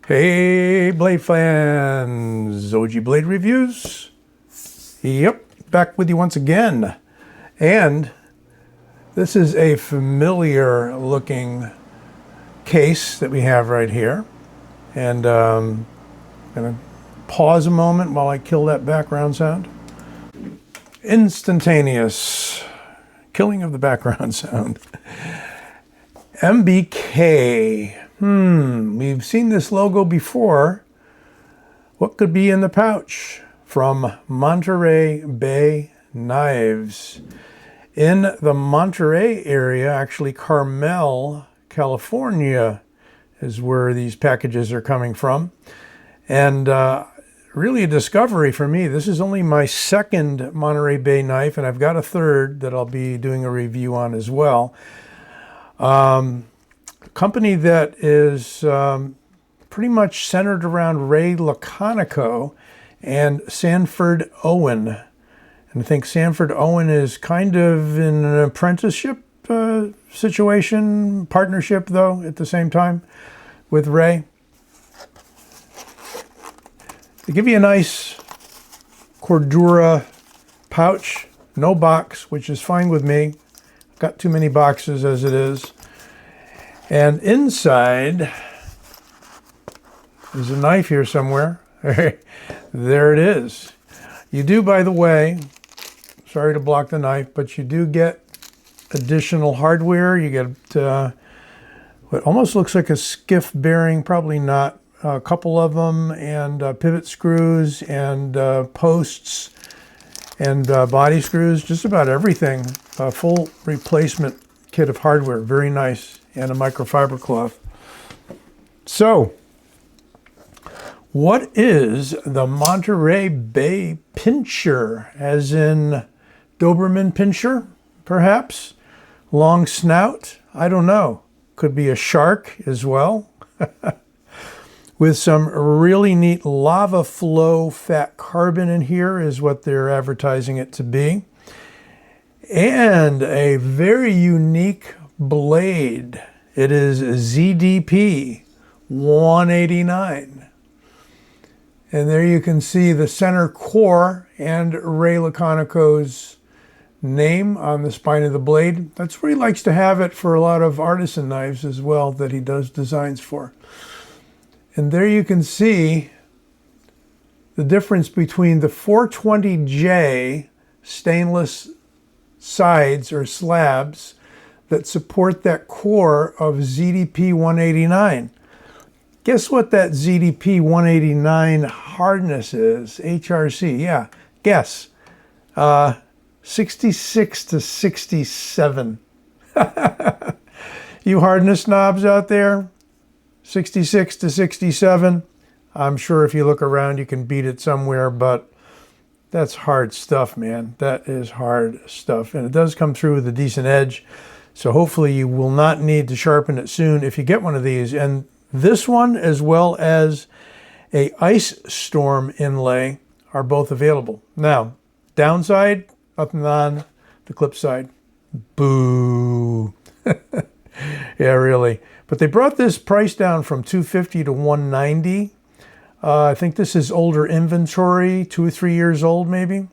Hey Blade fans, OG Blade Reviews. Yep, back with you once again. And this is a familiar looking case that we have right here. And I'm gonna pause a moment while I kill that background sound. Instantaneous killing of the background sound. MBK. We've seen this logo before. What could be in the pouch? From Monterey Bay Knives. In the Monterey area, actually Carmel, California is where these packages are coming from. And really a discovery for me. This is only my second Monterey Bay knife, and I've got a third that I'll be doing a review on as well. Company that is pretty much centered around Ray Laconico and Sanford Owen. And I think Sanford Owen is kind of in an apprenticeship situation, partnership though, at the same time with Ray. They give you a nice Cordura pouch, no box, which is fine with me. I've got too many boxes as it is. And inside, there's a knife here somewhere. There it is. You do, by the way, sorry to block the knife, but you do get additional hardware. You get what almost looks like a skiff bearing, probably not, a couple of them, and pivot screws and posts and body screws, just about everything. A full replacement kit of hardware, very nice. And a microfiber cloth. So, what is the Monterey Bay Pinscher? As in Doberman Pinscher, perhaps? Long snout? I don't know. Could be a shark as well. With some really neat lava flow fat carbon in here is what they're advertising it to be. And a very unique blade. It is ZDP 189. And there you can see the center core and Ray Laconico's name on the spine of the blade. That's where he likes to have it for a lot of artisan knives as well that he does designs for. And there you can see the difference between the 420J stainless sides or slabs that support that core of ZDP 189. Guess what that ZDP 189 hardness is? HRC, yeah, guess. 66 to 67. You hardness snobs out there? 66 to 67. I'm sure if you look around you can beat it somewhere, but that's hard stuff, man. That is hard stuff. And it does come through with a decent edge. So hopefully you will not need to sharpen it soon if you get one of these. And this one, as well as a ice storm inlay, are both available. Now, downside, nothing on the clip side. Boo. Yeah, really. But they brought this price down from $250 to $190. I think this is older inventory, 2 or 3 years old maybe.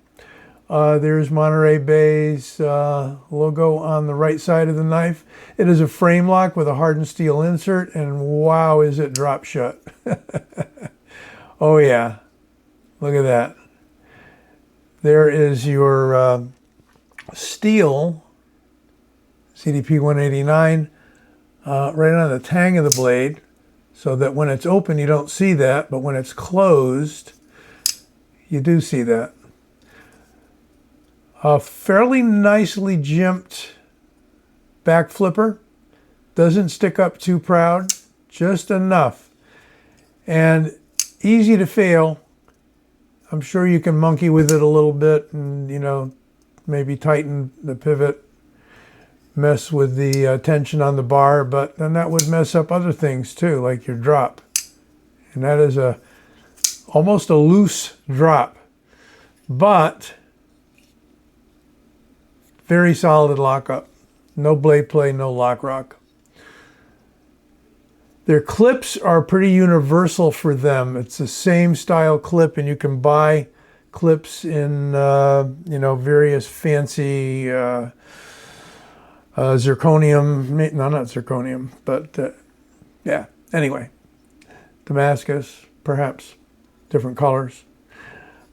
There's Monterey Bay's logo on the right side of the knife. It is a Framelock with a hardened steel insert, and wow, is it drop shut. Oh yeah, look at that. There is your steel CDP 189 right on the tang of the blade, so that when it's open you don't see that, but when it's closed you do see that. A fairly nicely jimped back flipper. Doesn't stick up too proud, just enough. And easy to fail. I'm sure you can monkey with it a little bit and, you know, maybe tighten the pivot, mess with the tension on the bar, but then that would mess up other things too, like your drop. And that is almost a loose drop. But very solid lockup. No blade play, no lock rock. Their clips are pretty universal for them. It's the same style clip, and you can buy clips in various fancy zirconium. No, not zirconium, but yeah. Anyway, Damascus, perhaps different colors.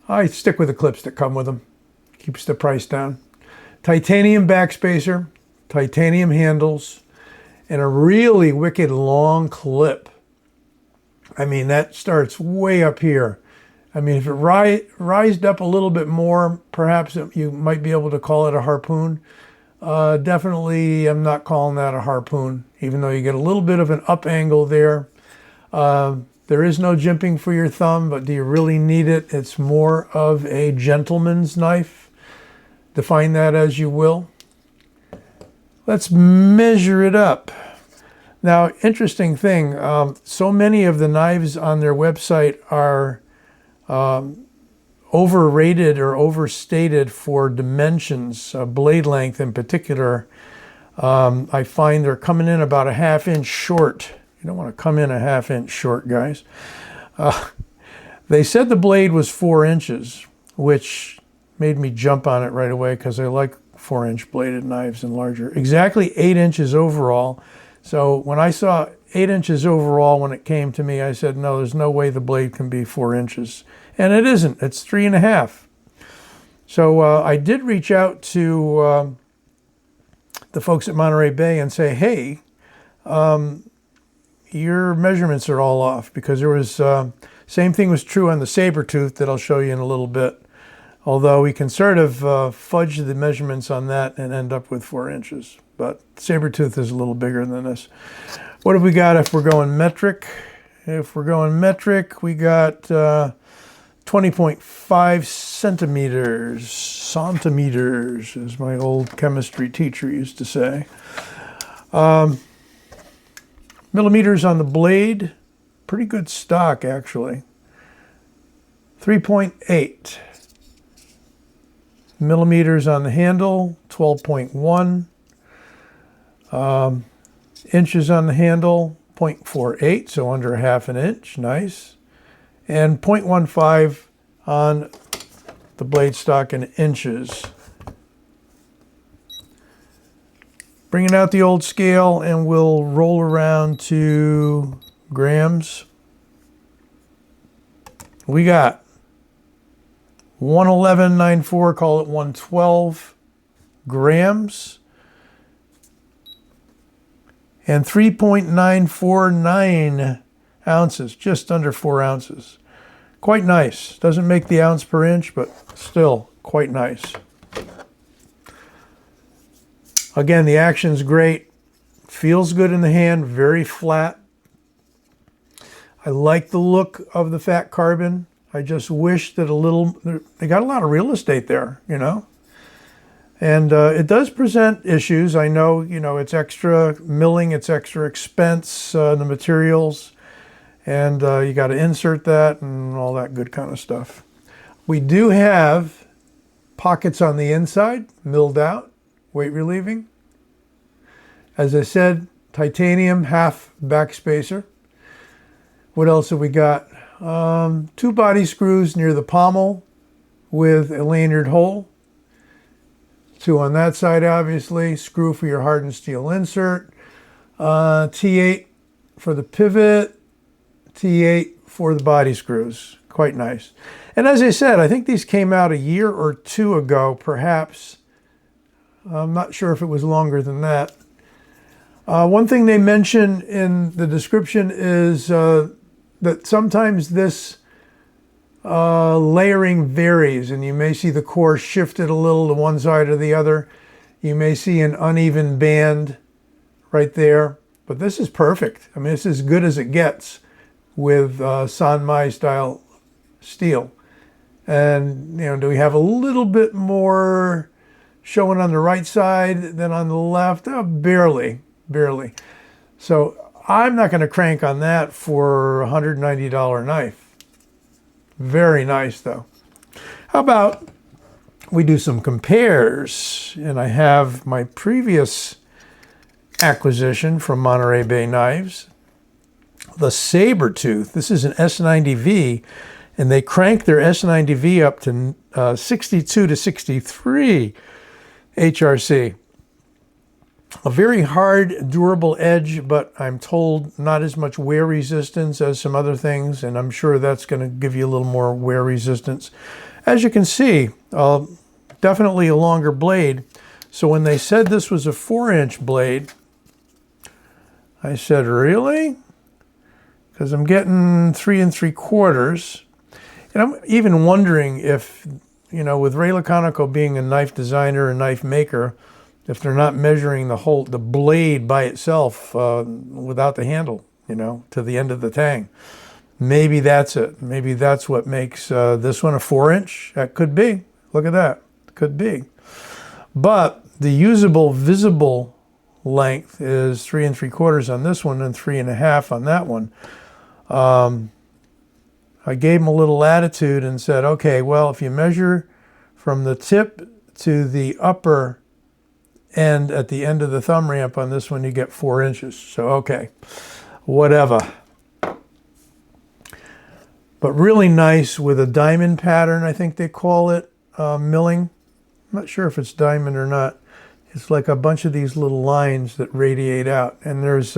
I stick with the clips that come with them. Keeps the price down. Titanium backspacer, titanium handles, and a really wicked long clip. I mean, that starts way up here. I mean, if it rised up a little bit more, perhaps you might be able to call it a harpoon. Definitely, I'm not calling that a harpoon, even though you get a little bit of an up angle there. There is no jimping for your thumb, but do you really need it? It's more of a gentleman's knife. Define that as you will. Let's measure it up. Now, interesting thing, so many of the knives on their website are overrated or overstated for dimensions, blade length in particular. I find they're coming in about a ½ inch short. You don't want to come in a ½ inch short, guys. They said the blade was 4 inches, which made me jump on it right away because I like 4-inch bladed knives and larger. Exactly 8 inches overall. So when I saw 8 inches overall when it came to me, I said, no, there's no way the blade can be 4 inches. And it isn't. It's 3.5. So I did reach out to the folks at Monterey Bay and say, hey, your measurements are all off, because there was, same thing was true on the saber tooth that I'll show you in a little bit. Although we can sort of fudge the measurements on that and end up with 4 inches. But saber tooth is a little bigger than this. What have we got if we're going metric? If we're going metric, we got 20.5 centimeters, as my old chemistry teacher used to say. Millimeters on the blade, pretty good stock actually. 3.8. Millimeters on the handle, 12.1. Inches on the handle, 0.48, so under ½ inch, nice. And 0.15 on the blade stock in inches. Bringing out the old scale, and we'll roll around to grams. We got 111.94, call it 112 grams, and 3.949 ounces, just under 4 ounces. Quite nice. Doesn't make the ounce per inch, but still quite nice. Again, the action's great. Feels good in the hand, very flat. I like the look of the fat carbon. I just wish that they got a lot of real estate there, you know. And it does present issues. I know, it's extra milling, it's extra expense, the materials, and you got to insert that and all that good kind of stuff. We do have pockets on the inside, milled out, weight relieving. As I said, titanium half backspacer. What else have we got? 2 body screws near the pommel with a lanyard hole. 2 on that side, obviously. Screw for your hardened steel insert. T8 for the pivot. T8 for the body screws. Quite nice. And as I said, I think these came out a year or 2 ago, perhaps. I'm not sure if it was longer than that. One thing they mention in the description is that sometimes this layering varies, and you may see the core shifted a little to one side or the other. You may see an uneven band right there, but this is perfect. I mean, it's as good as it gets with Sanmai style steel. And, do we have a little bit more showing on the right side than on the left? Oh, barely. So I'm not going to crank on that for a $190 knife. Very nice, though. How about we do some compares? And I have my previous acquisition from Monterey Bay Knives. the saber tooth. This is an S90V, and they crank their S90V up to 62 to 63 HRC. A very hard, durable edge, but I'm told not as much wear resistance as some other things, and I'm sure that's going to give you a little more wear resistance. As you can see, definitely a longer blade. So when they said this was a 4-inch blade, I said, really? Because I'm getting 3 3/4. And I'm even wondering if, you know, with Ray Laconico being a knife designer and knife maker, if they're not measuring the blade by itself without the handle, you know, to the end of the tang. Maybe that's it. Maybe that's what makes this one a 4-inch. That could be. Look at that. Could be. But the usable visible length is 3 3/4 on this one and 3.5 on that one. I gave him a little latitude and said, okay, well, if you measure from the tip to the upper end at the end of the thumb ramp on this one, you get 4 inches. So, okay, whatever. But really nice with a diamond pattern, I think they call it, milling. I'm not sure if it's diamond or not. It's like a bunch of these little lines that radiate out. And there's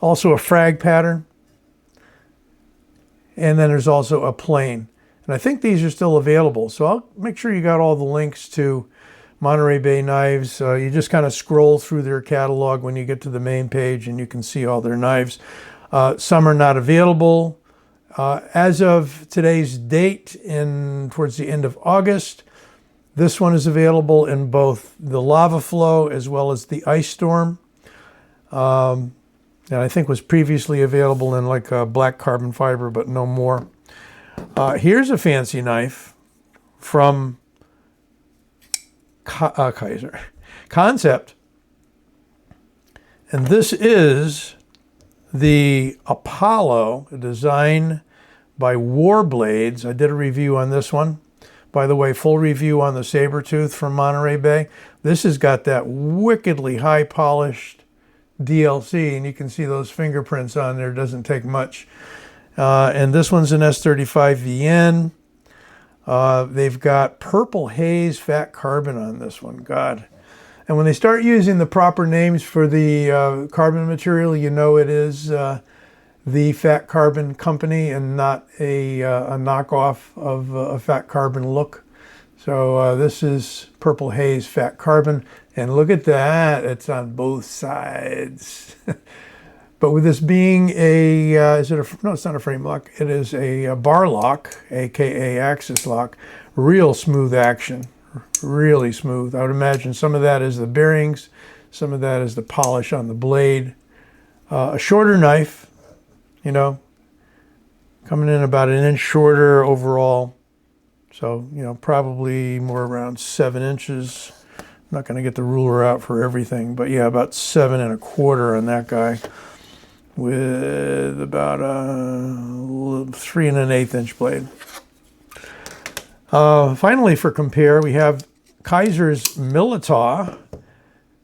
also a frag pattern. And then there's also a plane. And I think these are still available. So I'll make sure you got all the links to Monterey Bay Knives. You just kind of scroll through their catalog when you get to the main page and you can see all their knives. Some are not available. As of today's date, towards the end of August, this one is available in both the Lava Flow as well as the Ice Storm. And I think was previously available in like a black carbon fiber, but no more. Here's a fancy knife from Concept. And this is the Apollo, a design by Warblades. I did a review on this one. By the way, full review on the saber tooth from Monterey Bay. This has got that wickedly high polished DLC, and you can see those fingerprints on there. Doesn't take much. And this one's an S35VN. They've got purple haze fat carbon on this one. God. And when they start using the proper names for the carbon material, you know it is the Fat Carbon company and not a knockoff of a Fat Carbon look. So this is purple haze fat carbon. And look at that, it's on both sides. But with this being a, no, it's not a frame lock. It is a bar lock, AKA axis lock. Real smooth action, really smooth. I would imagine some of that is the bearings, some of that is the polish on the blade. A shorter knife, you know, coming in about 1 inch shorter overall. So, you know, probably more around 7 inches. I'm not going to get the ruler out for everything, but yeah, about 7 1/4 on that guy, with about a 3 1/8 inch blade. Finally, for compare, we have Kaiser's Militaw,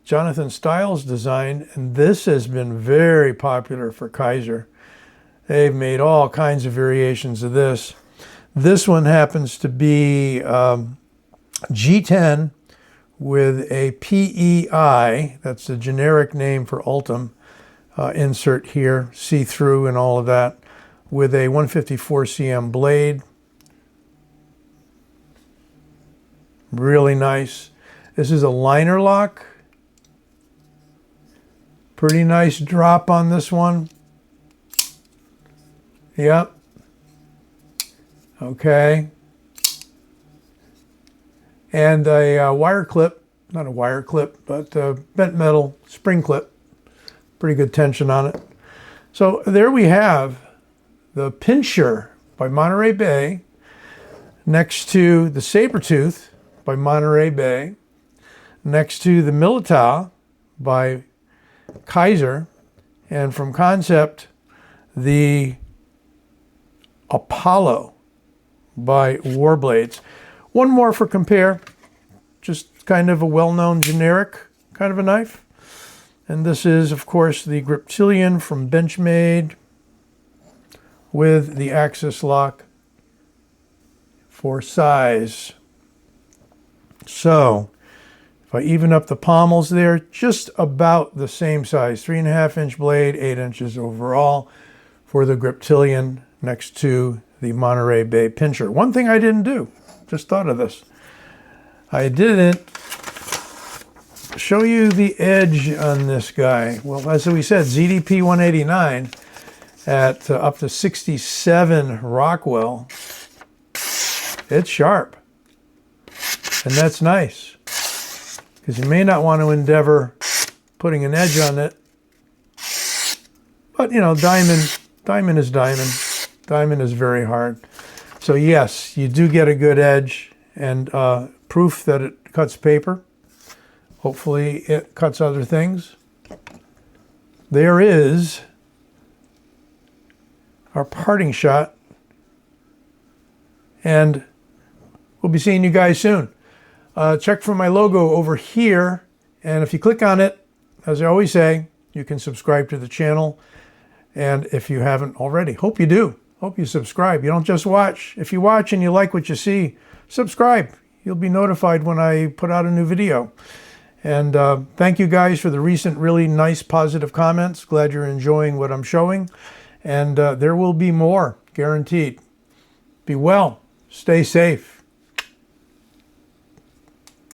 Jonathan Stiles design, and this has been very popular for Kaiser. They've made all kinds of variations of this. This one happens to be G10 with a PEI, that's the generic name for Ultim, insert here, see-through and all of that, with a 154 cm blade. Really nice. This is a liner lock. Pretty nice drop on this one. Yep. Okay. And a wire clip, not a wire clip, but a bent metal spring clip. Pretty good tension on it. So there we have the Pinscher by Monterey Bay next to the Sabertooth by Monterey Bay, next to the Militaw by Kaiser, and from Concept, the Apollo by Warblades. One more for compare, just kind of a well-known generic kind of a knife. And this is, of course, the Griptilian from Benchmade. with the axis lock for size. So if I even up the pommels there, just about the same size, 3.5-inch blade, 8 inches overall for the Griptilian next to the Monterey Bay Pinscher. One thing I didn't do, just thought of this. I didn't show you the edge on this guy. Well, as we said, ZDP 189 at up to 67 Rockwell. It's sharp. And that's nice, because you may not want to endeavor putting an edge on it. But, you know, diamond is diamond. Diamond is very hard. So yes, you do get a good edge, and proof that it cuts paper. Hopefully it cuts other things. There is our parting shot, and we'll be seeing you guys soon. Check for my logo over here, and if you click on it, as I always say, you can subscribe to the channel. And if you haven't already, hope you do. Hope you subscribe. You don't just watch. If you watch and you like what you see, subscribe. You'll be notified when I put out a new video. And thank you guys for the recent really nice positive comments. Glad you're enjoying what I'm showing. And there will be more, guaranteed. Be well. Stay safe.